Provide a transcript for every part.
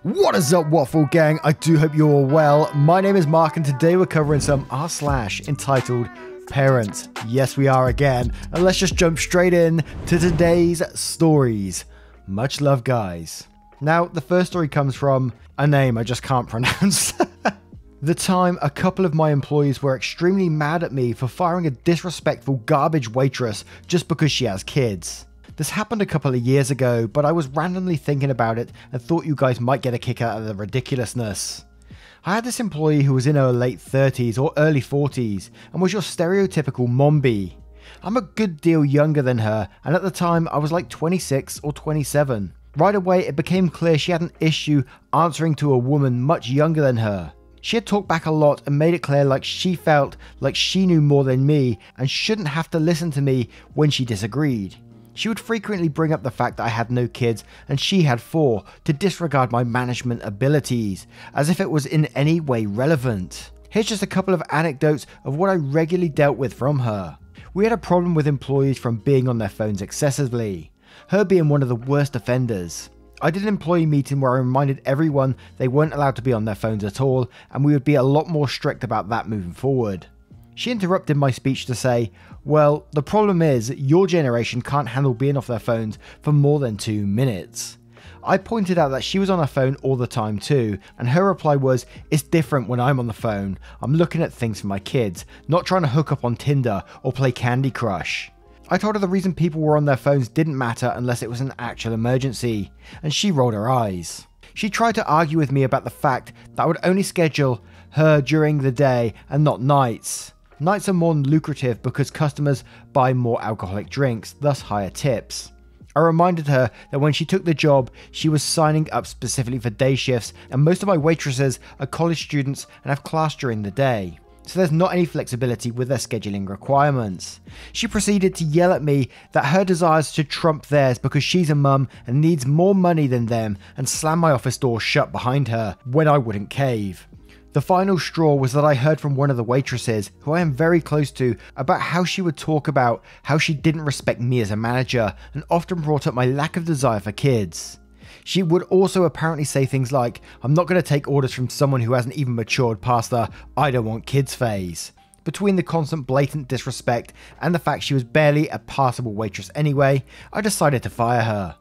What is up, Waffle Gang? I do hope you're all well. My name is Mark and today we're covering some r/ entitled Parent. Yes, we are again. And let's just jump straight in to today's stories. Much love, guys. Now, the first story comes from a name I just can't pronounce. The time a couple of my employees were extremely mad at me for firing a disrespectful garbage waitress just because she has kids. This happened a couple of years ago, but I was randomly thinking about it and thought you guys might get a kick out of the ridiculousness. I had this employee who was in her late 30s or early 40s and was your stereotypical mombi. I'm a good deal younger than her, and at the time I was like 26 or 27. Right away it became clear she had an issue answering to a woman much younger than her. She had talked back a lot and made it clear like she felt like she knew more than me and shouldn't have to listen to me when she disagreed. She would frequently bring up the fact that I had no kids and she had 4 to disregard my management abilities, as if it was in any way relevant. Here's just a couple of anecdotes of what I regularly dealt with from her. We had a problem with employees from being on their phones excessively, her being one of the worst offenders. I did an employee meeting where I reminded everyone they weren't allowed to be on their phones at all, and we would be a lot more strict about that moving forward. She interrupted my speech to say, well, the problem is your generation can't handle being off their phones for more than 2 minutes. I pointed out that she was on her phone all the time too, and her reply was, it's different when I'm on the phone. I'm looking at things for my kids, not trying to hook up on Tinder or play Candy Crush. I told her the reason people were on their phones didn't matter unless it was an actual emergency, and she rolled her eyes. She tried to argue with me about the fact that I would only schedule her during the day and not nights. Nights are more lucrative because customers buy more alcoholic drinks, thus higher tips. I reminded her that when she took the job, she was signing up specifically for day shifts, and most of my waitresses are college students and have class during the day, so there's not any flexibility with their scheduling requirements. She proceeded to yell at me that her desires should trump theirs because she's a mum and needs more money than them, and slammed my office door shut behind her when I wouldn't cave. The final straw was that I heard from one of the waitresses, who I am very close to, about how she would talk about how she didn't respect me as a manager and often brought up my lack of desire for kids. She would also apparently say things like, I'm not going to take orders from someone who hasn't even matured past the I don't want kids phase. Between the constant blatant disrespect and the fact she was barely a passable waitress anyway, I decided to fire her.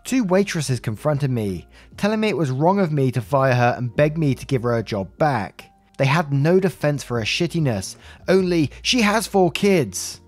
2 waitresses confronted me, telling me it was wrong of me to fire her and begged me to give her a job back. They had no defense for her shittiness, only she has 4 kids.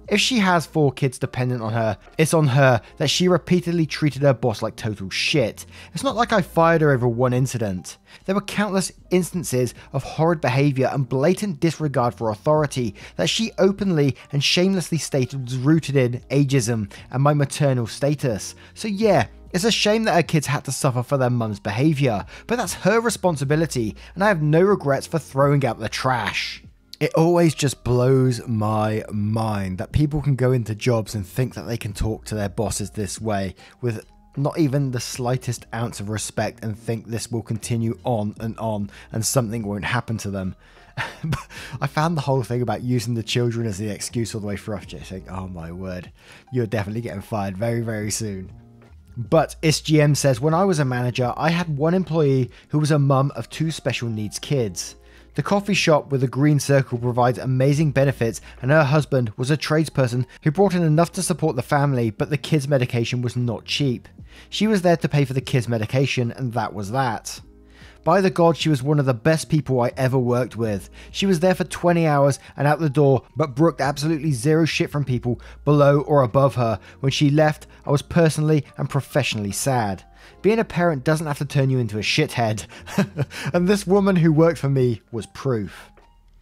If she has 4 kids dependent on her, it's on her that she repeatedly treated her boss like total shit. It's not like I fired her over one incident. There were countless instances of horrid behaviour and blatant disregard for authority that she openly and shamelessly stated was rooted in ageism and my maternal status. So yeah, it's a shame that her kids had to suffer for their mum's behaviour, but that's her responsibility and I have no regrets for throwing out the trash. It always just blows my mind that people can go into jobs and think that they can talk to their bosses this way with not even the slightest ounce of respect and think this will continue on and something won't happen to them. I found the whole thing about using the children as the excuse all the way through. I just think, oh my word, you're definitely getting fired very, very soon. But ISGM says, when I was a manager, I had one employee who was a mum of 2 special needs kids. The coffee shop with a green circle provides amazing benefits, and her husband was a tradesperson who brought in enough to support the family, but the kids' medication was not cheap. She was there to pay for the kids' medication, and that was that. By the God, she was one of the best people I ever worked with. She was there for 20 hours and out the door, but brooked absolutely zero shit from people below or above her. When she left, I was personally and professionally sad. Being a parent doesn't have to turn you into a shithead. And this woman who worked for me was proof.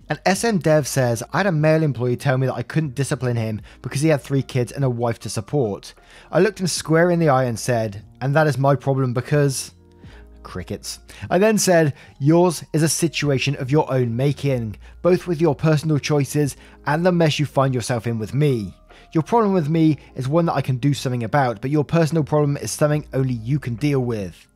And SM Dev says, I had a male employee tell me that I couldn't discipline him because he had 3 kids and a wife to support. I looked him square in the eye and said, and that is my problem because... crickets. I then said, yours is a situation of your own making, both with your personal choices and the mess you find yourself in with me. Your problem with me is one that I can do something about, but your personal problem is something only you can deal with.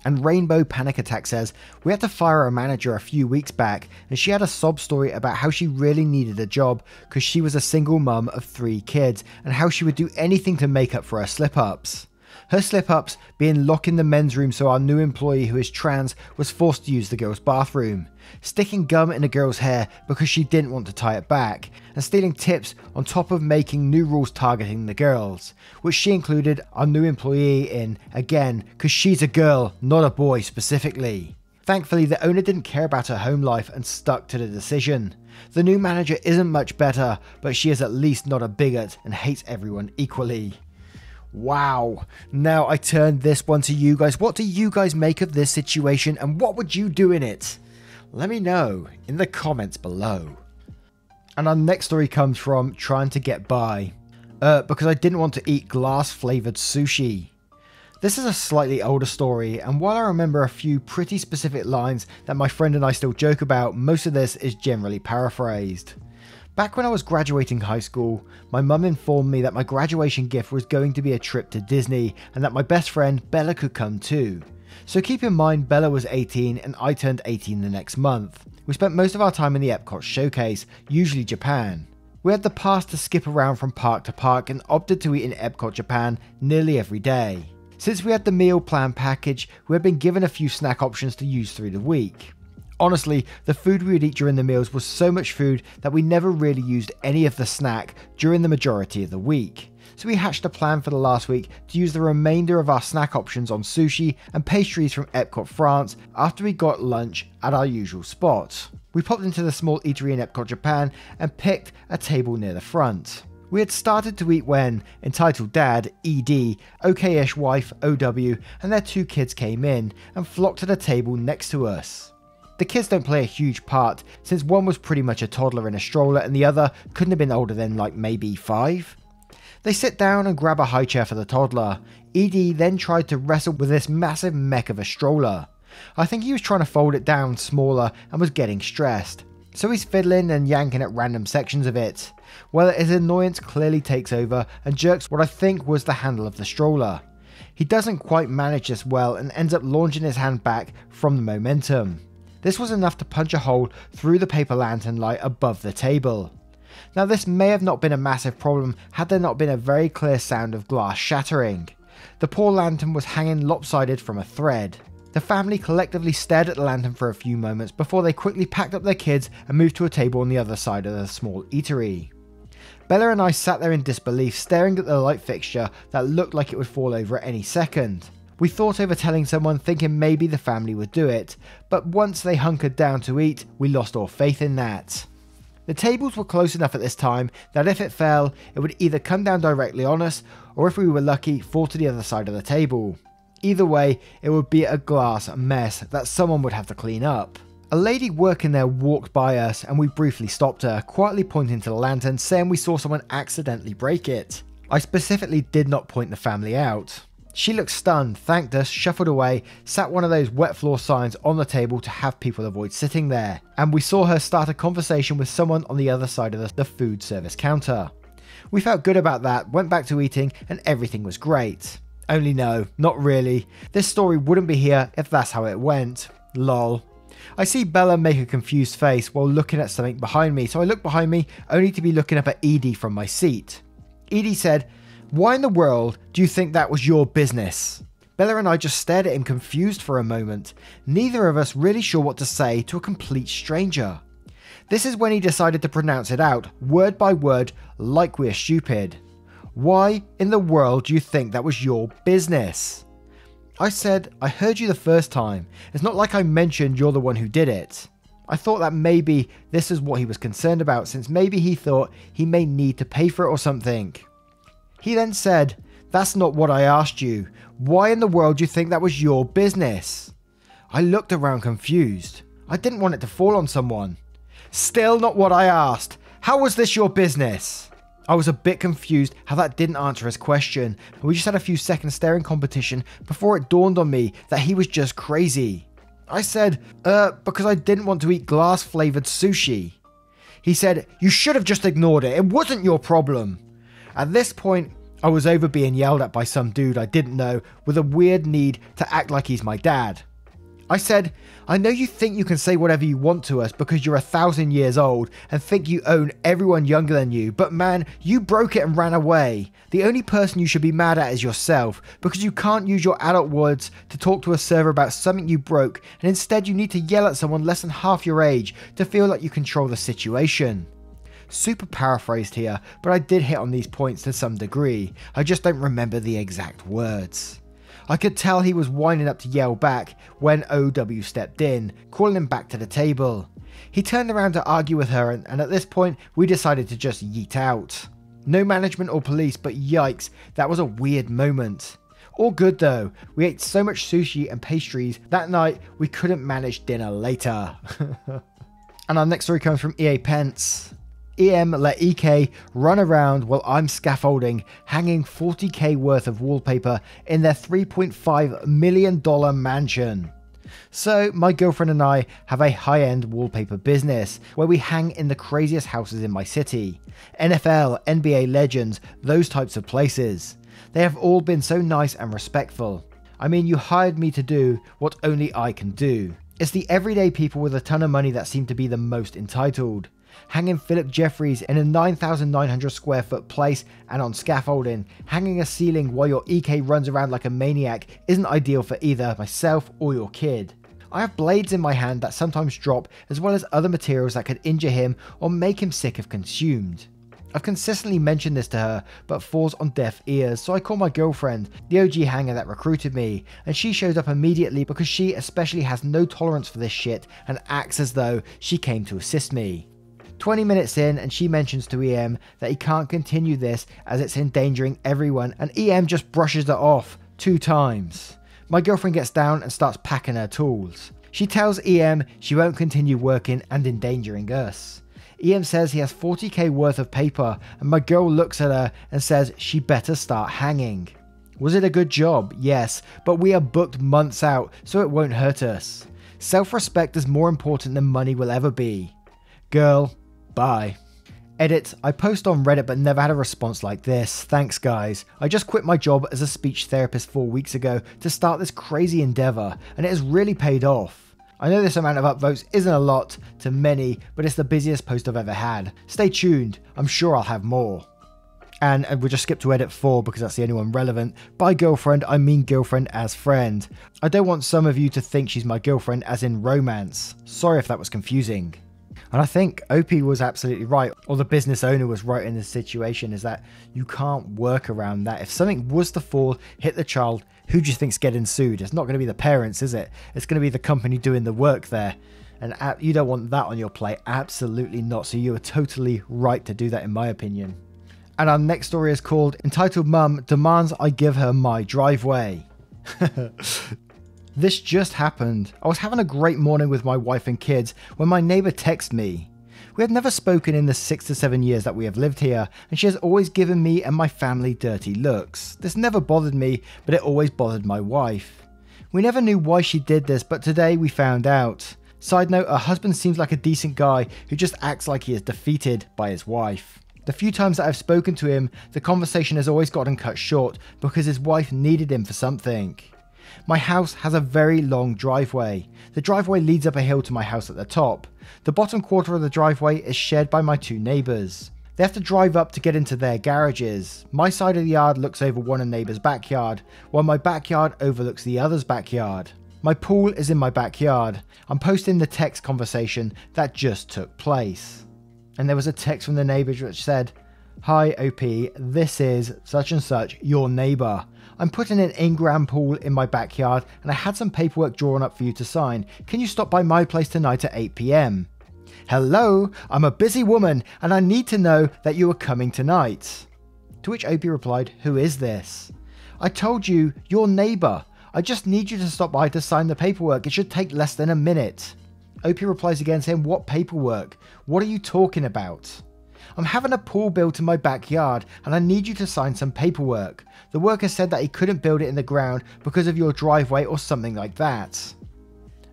And Rainbow Panic Attack says, we had to fire a manager a few weeks back and she had a sob story about how she really needed a job because she was a single mum of 3 kids and how she would do anything to make up for her slip-ups. Her slip-ups being lock in the men's room so our new employee who is trans was forced to use the girls' bathroom, sticking gum in a girl's hair because she didn't want to tie it back, and stealing tips on top of making new rules targeting the girls, which she included our new employee in, again, because she's a girl, not a boy specifically. Thankfully, the owner didn't care about her home life and stuck to the decision. The new manager isn't much better, but she is at least not a bigot and hates everyone equally. Wow. Now I turn this one to you guys. What do you guys make of this situation and what would you do in it? Let me know in the comments below. And our next story comes from trying to get by. Because I didn't want to eat glass flavored sushi. This is a slightly older story, and while I remember a few pretty specific lines that my friend and I still joke about, most of this is generally paraphrased. Back when I was graduating high school, my mum informed me that my graduation gift was going to be a trip to Disney and that my best friend Bella could come too. So keep in mind Bella was 18 and I turned 18 the next month. We spent most of our time in the Epcot showcase, usually Japan. We had the pass to skip around from park to park and opted to eat in Epcot Japan nearly every day. Since we had the meal plan package, we had been given a few snack options to use through the week. Honestly, the food we would eat during the meals was so much food that we never really used any of the snack during the majority of the week. So we hatched a plan for the last week to use the remainder of our snack options on sushi and pastries from Epcot France after we got lunch at our usual spot. We popped into the small eatery in Epcot Japan and picked a table near the front. We had started to eat when entitled Dad, ED, OK-ish wife, OW, and their 2 kids came in and flocked to the table next to us. The kids don't play a huge part, since one was pretty much a toddler in a stroller and the other couldn't have been older than like maybe 5. They sit down and grab a high chair for the toddler. ED then tried to wrestle with this massive mech of a stroller. I think he was trying to fold it down smaller and was getting stressed. So he's fiddling and yanking at random sections of it. Well, his annoyance clearly takes over and jerks what I think was the handle of the stroller. He doesn't quite manage this well and ends up launching his hand back from the momentum. This was enough to punch a hole through the paper lantern light above the table. Now this may have not been a massive problem had there not been a very clear sound of glass shattering. The poor lantern was hanging lopsided from a thread. The family collectively stared at the lantern for a few moments before they quickly packed up their kids and moved to a table on the other side of the small eatery. Bella and I sat there in disbelief, staring at the light fixture that looked like it would fall over at any second. We thought over telling someone, thinking maybe the family would do it, but once they hunkered down to eat, we lost all faith in that. The tables were close enough at this time that if it fell, it would either come down directly on us, or if we were lucky, fall to the other side of the table. Either way, it would be a glass mess that someone would have to clean up. A lady working there walked by us and we briefly stopped her, quietly pointing to the lantern, saying we saw someone accidentally break it. I specifically did not point the family out. She looked stunned, thanked us, shuffled away, sat one of those wet floor signs on the table to have people avoid sitting there, and we saw her start a conversation with someone on the other side of the food service counter. We felt good about that, went back to eating, and everything was great. Only no, not really. This story wouldn't be here if that's how it went. Lol. I see Bella make a confused face while looking at something behind me, so I look behind me only to be looking up at Edie from my seat. Edie said, "Why in the world do you think that was your business?" Bella and I just stared at him confused for a moment, neither of us really sure what to say to a complete stranger. This is when he decided to pronounce it out, word by word, like we're stupid. "Why in the world do you think that was your business?" I said, "I heard you the first time. It's not like I mentioned you're the one who did it." I thought that maybe this is what he was concerned about, since maybe he thought he may need to pay for it or something. He then said, "That's not what I asked you. Why in the world do you think that was your business?" I looked around confused. I didn't want it to fall on someone. "Still not what I asked. How was this your business?" I was a bit confused how that didn't answer his question, and we just had a few seconds staring competition before it dawned on me that he was just crazy. I said, because I didn't want to eat glass flavored sushi." He said, "You should have just ignored it. It wasn't your problem." At this point, I was over being yelled at by some dude I didn't know with a weird need to act like he's my dad. I said, I know you think you can say whatever you want to us because you're 1,000 years old and think you own everyone younger than you, but man, you broke it and ran away. The only person you should be mad at is yourself because you can't use your adult words to talk to a server about something you broke, and instead you need to yell at someone less than half your age to feel like you control the situation. Super paraphrased here, but I did hit on these points to some degree. I just don't remember the exact words. I could tell he was winding up to yell back when OW stepped in, calling him back to the table. He turned around to argue with her, and at this point we decided to just yeet out. No management or police, but yikes, that was a weird moment. All good though, we ate so much sushi and pastries that night we couldn't manage dinner later. And our next story comes from EA Pence. EM let EK run around while I'm scaffolding, hanging $40k worth of wallpaper in their $3.5 million mansion. So my girlfriend and I have a high-end wallpaper business where we hang in the craziest houses in my city. NFL, NBA legends, those types of places. They have all been so nice and respectful. I mean, you hired me to do what only I can do. It's the everyday people with a ton of money that seem to be the most entitled. Hanging Philip Jeffries in a 9,900 square foot place and on scaffolding, hanging a ceiling while your EK runs around like a maniac isn't ideal for either myself or your kid. I have blades in my hand that sometimes drop, as well as other materials that could injure him or make him sick if consumed. I've consistently mentioned this to her, but falls on deaf ears, so I call my girlfriend, the OG hanger that recruited me, and she shows up immediately because she especially has no tolerance for this shit and acts as though she came to assist me. 20 minutes in and she mentions to EM that he can't continue this as it's endangering everyone, and EM just brushes it off 2 times. My girlfriend gets down and starts packing her tools. She tells EM she won't continue working and endangering us. EM says he has 40k worth of paper, and my girl looks at her and says she better start hanging. Was it a good job? Yes, but we are booked months out, so it won't hurt us. Self-respect is more important than money will ever be. Girl, bye. Edit, I post on Reddit but never had a response like this. Thanks guys. I just quit my job as a speech therapist 4 weeks ago to start this crazy endeavour, and it has really paid off. I know this amount of upvotes isn't a lot to many, but it's the busiest post I've ever had. Stay tuned, I'm sure I'll have more. And we'll just skip to edit 4 because that's the only one relevant. By girlfriend, I mean girlfriend as friend. I don't want some of you to think she's my girlfriend as in romance. Sorry if that was confusing. And I think OP was absolutely right, or the business owner was right in this situation, is that you can't work around that. If something was to fall, hit the child, who do you think's getting sued? It's not going to be the parents, is it? It's going to be the company doing the work there. And you don't want that on your plate. Absolutely not. So you are totally right to do that, in my opinion. And our next story is called Entitled Mum Demands I Give Her My Driveway. This just happened. I was having a great morning with my wife and kids when my neighbour texted me. We had never spoken in the 6 to 7 years that we have lived here, and she has always given me and my family dirty looks. This never bothered me, but it always bothered my wife. We never knew why she did this, but today we found out. Side note, her husband seems like a decent guy who just acts like he is defeated by his wife. The few times that I've spoken to him, the conversation has always gotten cut short because his wife needed him for something. My house has a very long driveway. The driveway leads up a hill to my house at the top. The bottom quarter of the driveway is shared by my 2 neighbours. They have to drive up to get into their garages. My side of the yard looks over one of the neighbour's backyard, while my backyard overlooks the other's backyard. My pool is in my backyard. I'm posting the text conversation that just took place. And there was a text from the neighbours which said, "Hi OP, this is such and such, your neighbour. I'm putting an in-ground pool in my backyard and I had some paperwork drawn up for you to sign. Can you stop by my place tonight at 8 PM? Hello, I'm a busy woman and I need to know that you are coming tonight." To which OP replied, "Who is this?" "I told you, your neighbour. I just need you to stop by to sign the paperwork. It should take less than a minute." OP replies again saying, "What paperwork? What are you talking about?" "I'm having a pool built in my backyard and I need you to sign some paperwork. The worker said that he couldn't build it in the ground because of your driveway or something like that."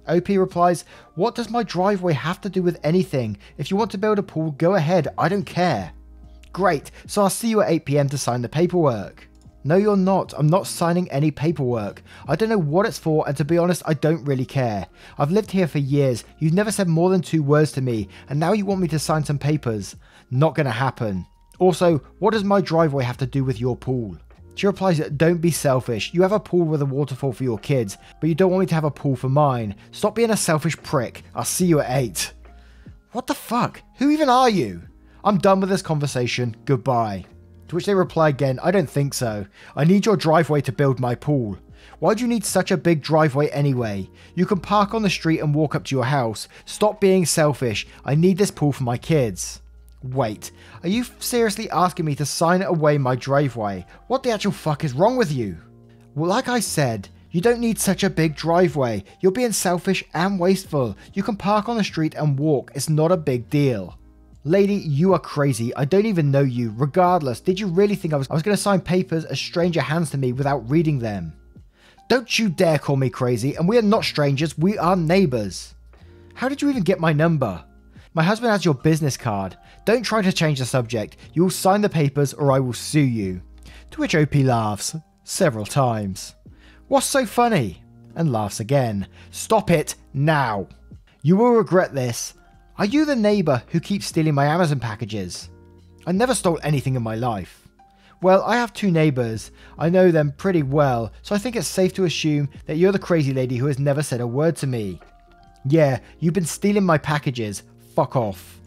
OP replies, "What does my driveway have to do with anything? If you want to build a pool, go ahead, I don't care." "Great, so I'll see you at 8 PM to sign the paperwork." No, you're not. I'm not signing any paperwork. I don't know what it's for, and to be honest, I don't really care. I've lived here for years. You've never said more than 2 words to me, and now you want me to sign some papers. Not gonna happen. Also, what does my driveway have to do with your pool? She replies, don't be selfish. You have a pool with a waterfall for your kids, but you don't want me to have a pool for mine. Stop being a selfish prick. I'll see you at 8. What the fuck? Who even are you? I'm done with this conversation. Goodbye. To which they reply again, I don't think so. I need your driveway to build my pool. Why do you need such a big driveway anyway? You can park on the street and walk up to your house. Stop being selfish. I need this pool for my kids. Wait, are you seriously asking me to sign away my driveway? What the actual fuck is wrong with you? Well, like I said, you don't need such a big driveway. You're being selfish and wasteful. You can park on the street and walk. It's not a big deal. Lady, you are crazy. I don't even know you. Regardless, did you really think I was going to sign papers a stranger hands to me without reading them? Don't you dare call me crazy, and we are not strangers, we are neighbours. How did you even get my number? My husband has your business card. Don't try to change the subject. You will sign the papers or I will sue you. To which OP laughs several times. What's so funny? And laughs again. Stop it now. You will regret this. Are you the neighbour who keeps stealing my Amazon packages? I never stole anything in my life. Well, I have 2 neighbours. I know them pretty well, so I think it's safe to assume that you're the crazy lady who has never said a word to me. Yeah, you've been stealing my packages. Fuck off.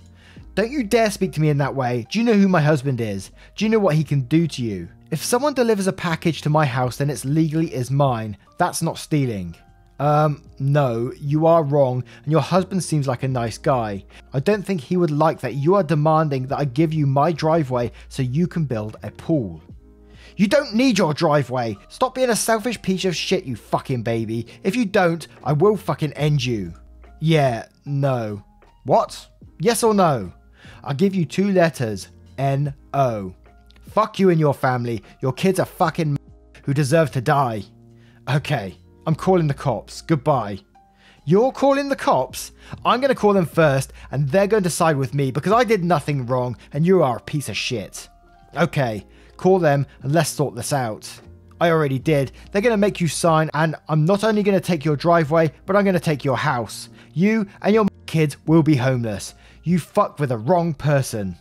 Don't you dare speak to me in that way. Do you know who my husband is? Do you know what he can do to you? If someone delivers a package to my house, then it's legally is mine. That's not stealing. No, you are wrong, and your husband seems like a nice guy. I don't think he would like that you are demanding that I give you my driveway so you can build a pool. You don't need your driveway. Stop being a selfish piece of shit, you fucking baby. If you don't, I will fucking end you. Yeah, no. What? Yes or no? I'll give you 2 letters. N-O. Fuck you and your family. Your kids are fucking who deserve to die. Okay, I'm calling the cops. Goodbye. You're calling the cops? I'm going to call them first, and they're going to side with me because I did nothing wrong, and you are a piece of shit. Okay, call them and let's sort this out. I already did. They're going to make you sign, and I'm not only going to take your driveway, but I'm going to take your house. You and your kids will be homeless. You fucked with the wrong person.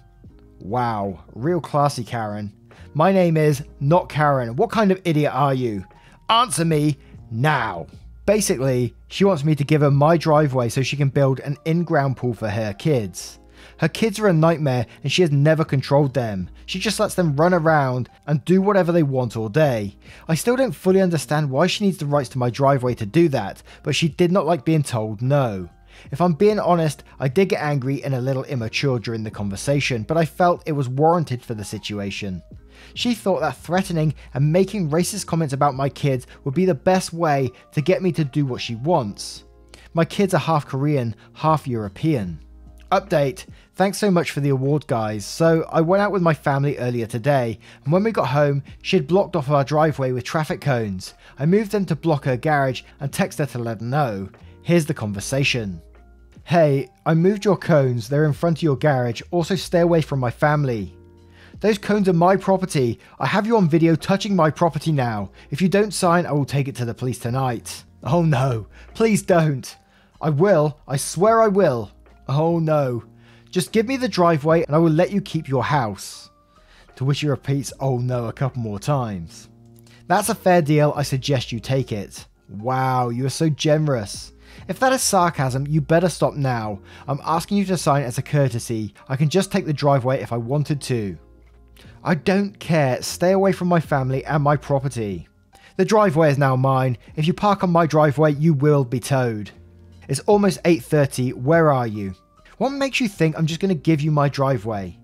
Wow, real classy, Karen. My name is not Karen. What kind of idiot are you? Answer me now. Basically, she wants me to give her my driveway so she can build an in-ground pool for her kids. Her kids are a nightmare and she has never controlled them. She just lets them run around and do whatever they want all day. I still don't fully understand why she needs the rights to my driveway to do that, but she did not like being told no. If I'm being honest, I did get angry and a little immature during the conversation, but I felt it was warranted for the situation. She thought that threatening and making racist comments about my kids would be the best way to get me to do what she wants. My kids are half Korean, half European. Update, thanks so much for the award guys. So I went out with my family earlier today, and when we got home, she had blocked off our driveway with traffic cones. I moved them to block her garage and texted her to let her know. Here's the conversation. Hey, I moved your cones, they're in front of your garage, also stay away from my family. Those cones are my property. I have you on video touching my property now. If you don't sign, I will take it to the police tonight. Oh no, please don't. I will, I swear I will. Oh no. Just give me the driveway and I will let you keep your house. To which he repeats, oh no, a couple more times. That's a fair deal, I suggest you take it. Wow, you are so generous. If that is sarcasm, you better stop now. I'm asking you to sign as a courtesy. I can just take the driveway if I wanted to. I don't care. Stay away from my family and my property. The driveway is now mine. If you park on my driveway, you will be towed. It's almost 8:30. Where are you? What makes you think I'm just going to give you my driveway?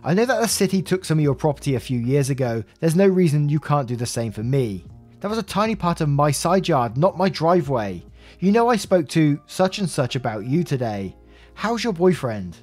I know that the city took some of your property a few years ago. There's no reason you can't do the same for me. That was a tiny part of my side yard, not my driveway. You know I spoke to such and such about you today. How's your boyfriend?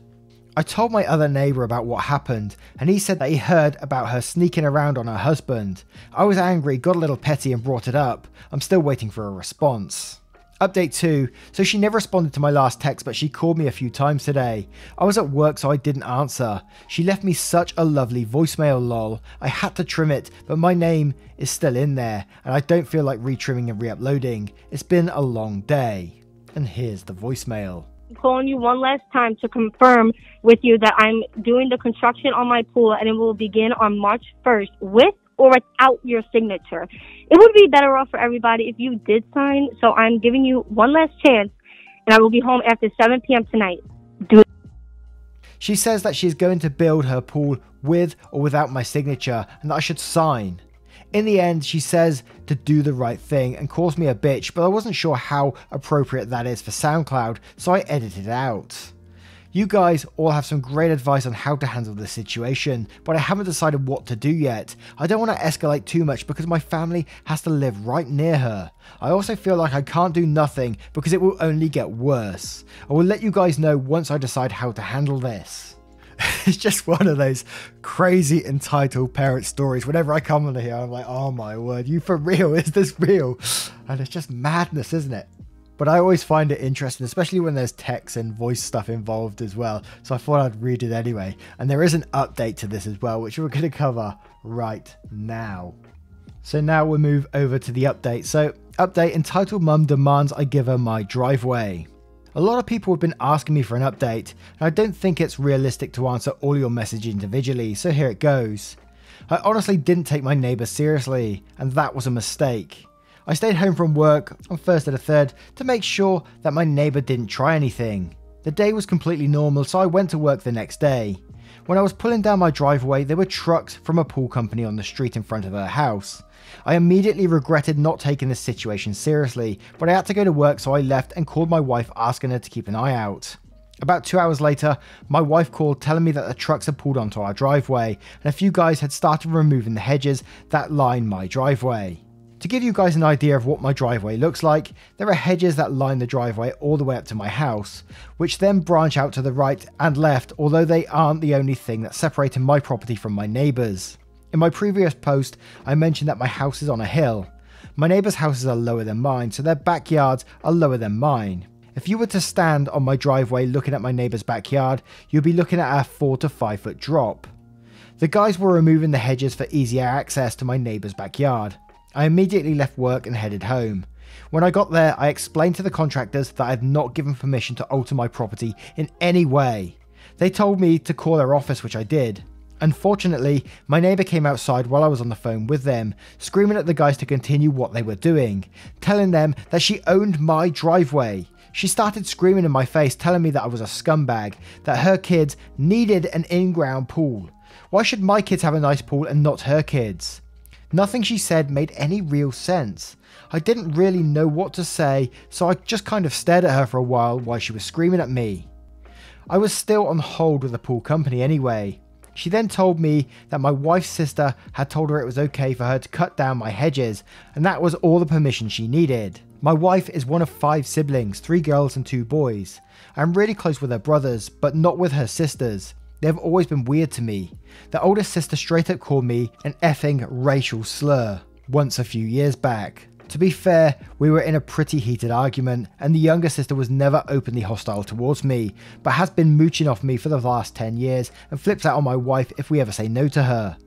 I told my other neighbour about what happened, and he said that he heard about her sneaking around on her husband. I was angry, got a little petty and brought it up. I'm still waiting for a response. Update 2. So she never responded to my last text, but she called me a few times today. I was at work, so I didn't answer. She left me such a lovely voicemail, lol. I had to trim it, but my name is still in there, and I don't feel like retrimming and re-uploading. It's been a long day. And here's the voicemail. I'm calling you one last time to confirm with you that I'm doing the construction on my pool, and it will begin on March 1st with or without your signature. It would be better off for everybody if you did sign, so I'm giving you one last chance, and I will be home after 7 p.m. tonight. Do it. She says that she's going to build her pool with or without my signature, and that I should sign. In the end, she says to do the right thing and calls me a bitch, but I wasn't sure how appropriate that is for SoundCloud, so I edited it out. You guys all have some great advice on how to handle this situation, but I haven't decided what to do yet. I don't want to escalate too much because my family has to live right near her. I also feel like I can't do nothing because it will only get worse. I will let you guys know once I decide how to handle this. It's just one of those crazy entitled parent stories. Whenever I come on here, I'm like, oh my word, you for real? Is this real? And it's just madness, isn't it? But I always find it interesting, especially when there's text and voice stuff involved as well. So I thought I'd read it anyway. And there is an update to this as well, which we're going to cover right now. So now we'll move over to the update. So update entitled Mum Demands I Give Her My Driveway. A lot of people have been asking me for an update, and I don't think it's realistic to answer all your messages individually, so here it goes. I honestly didn't take my neighbour seriously, and that was a mistake. I stayed home from work on 1st and the 3rd to make sure that my neighbour didn't try anything. The day was completely normal, so I went to work the next day. When I was pulling down my driveway, there were trucks from a pool company on the street in front of her house. I immediately regretted not taking this situation seriously, but I had to go to work, so I left and called my wife asking her to keep an eye out. About 2 hours later, my wife called telling me that the trucks had pulled onto our driveway and a few guys had started removing the hedges that line my driveway. To give you guys an idea of what my driveway looks like, there are hedges that line the driveway all the way up to my house, which then branch out to the right and left, although they aren't the only thing that's separating my property from my neighbours. In my previous post, I mentioned that my house is on a hill. My neighbours' houses are lower than mine, so their backyards are lower than mine. If you were to stand on my driveway looking at my neighbour's backyard, you'd be looking at a 4 to 5 foot drop. The guys were removing the hedges for easier access to my neighbour's backyard. I immediately left work and headed home. When I got there, I explained to the contractors that I had not given permission to alter my property in any way. They told me to call their office, which I did. Unfortunately, my neighbour came outside while I was on the phone with them, screaming at the guys to continue what they were doing, telling them that she owned my driveway. She started screaming in my face, telling me that I was a scumbag, that her kids needed an in-ground pool. Why should my kids have a nice pool and not her kids? Nothing she said made any real sense. I didn't really know what to say, so I just kind of stared at her for a while she was screaming at me. I was still on hold with the pool company anyway. She then told me that my wife's sister had told her it was okay for her to cut down my hedges, and that was all the permission she needed. My wife is one of 5 siblings, 3 girls and 2 boys. I'm really close with her brothers, but not with her sisters. They've always been weird to me. The oldest sister straight up called me an effing racial slur once a few years back. To be fair, we were in a pretty heated argument, and the younger sister was never openly hostile towards me, but has been mooching off me for the last 10 years and flips out on my wife if we ever say no to her.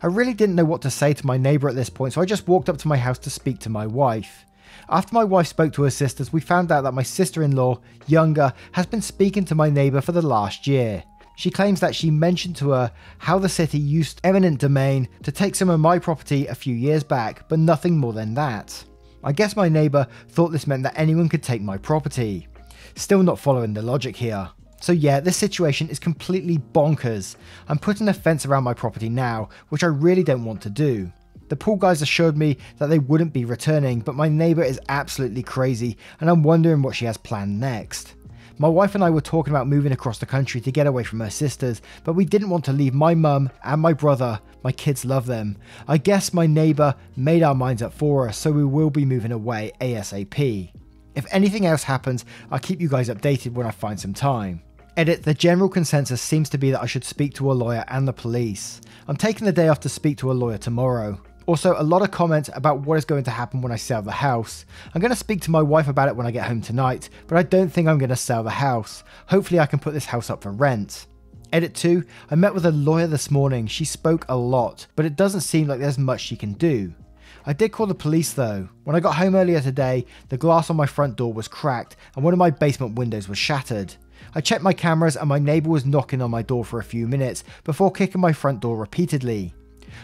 I really didn't know what to say to my neighbour at this point, so I just walked up to my house to speak to my wife. After my wife spoke to her sisters, we found out that my sister-in-law, younger, has been speaking to my neighbour for the last year. She claims that she mentioned to her how the city used eminent domain to take some of my property a few years back, but nothing more than that. I guess my neighbour thought this meant that anyone could take my property. Still not following the logic here. So yeah, this situation is completely bonkers. I'm putting a fence around my property now, which I really don't want to do. The pool guys assured me that they wouldn't be returning, but my neighbour is absolutely crazy and I'm wondering what she has planned next. My wife and I were talking about moving across the country to get away from her sisters, but we didn't want to leave my mum and my brother. My kids love them. I guess my neighbour made our minds up for us, so we will be moving away ASAP. If anything else happens, I'll keep you guys updated when I find some time. Edit, the general consensus seems to be that I should speak to a lawyer and the police. I'm taking the day off to speak to a lawyer tomorrow. Also, a lot of comments about what is going to happen when I sell the house. I'm going to speak to my wife about it when I get home tonight, but I don't think I'm going to sell the house. Hopefully I can put this house up for rent. Edit 2, I met with a lawyer this morning. She spoke a lot, but it doesn't seem like there's much she can do. I did call the police though. When I got home earlier today, the glass on my front door was cracked and one of my basement windows was shattered. I checked my cameras and my neighbour was knocking on my door for a few minutes before kicking my front door repeatedly.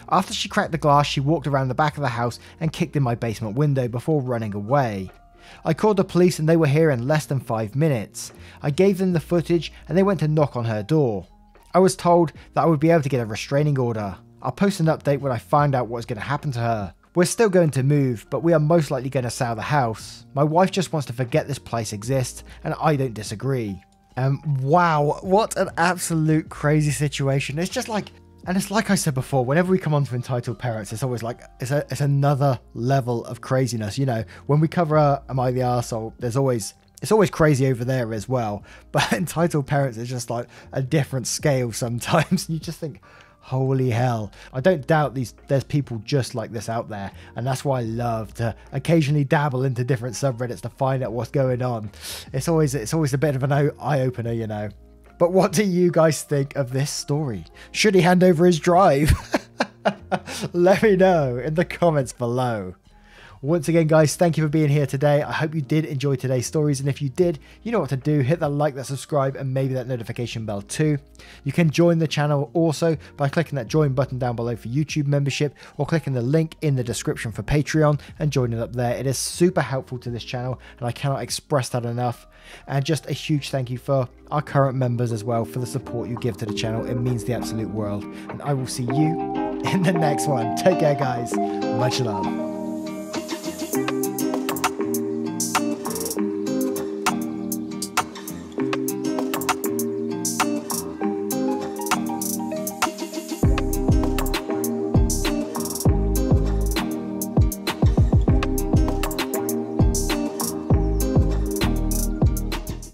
After she cracked the glass, she walked around the back of the house and kicked in my basement window before running away. I called the police and they were here in less than 5 minutes. I gave them the footage and they went to knock on her door. I was told that I would be able to get a restraining order. I'll post an update when I find out what's going to happen to her. We're still going to move, but we are most likely going to sell the house. My wife just wants to forget this place exists and I don't disagree. Wow, what an absolute crazy situation. It's just like, and it's like I said before, whenever we come on to Entitled Parents, it's always like, it's another level of craziness. You know, when we cover Am I the Arsehole, it's always crazy over there as well. But Entitled Parents is just like a different scale sometimes. You just think, holy hell. I don't doubt there's people just like this out there. And that's why I love to occasionally dabble into different subreddits to find out what's going on. It's always a bit of an eye-opener, you know. But what do you guys think of this story? Should he hand over his drive? Let me know in the comments below. Once again, guys, thank you for being here today. I hope you did enjoy today's stories. And if you did, you know what to do. Hit that like, that subscribe, and maybe that notification bell too. You can join the channel also by clicking that join button down below for YouTube membership, or clicking the link in the description for Patreon and joining up there. It is super helpful to this channel and I cannot express that enough. And just a huge thank you for our current members as well for the support you give to the channel. It means the absolute world. And I will see you in the next one. Take care, guys. Much love.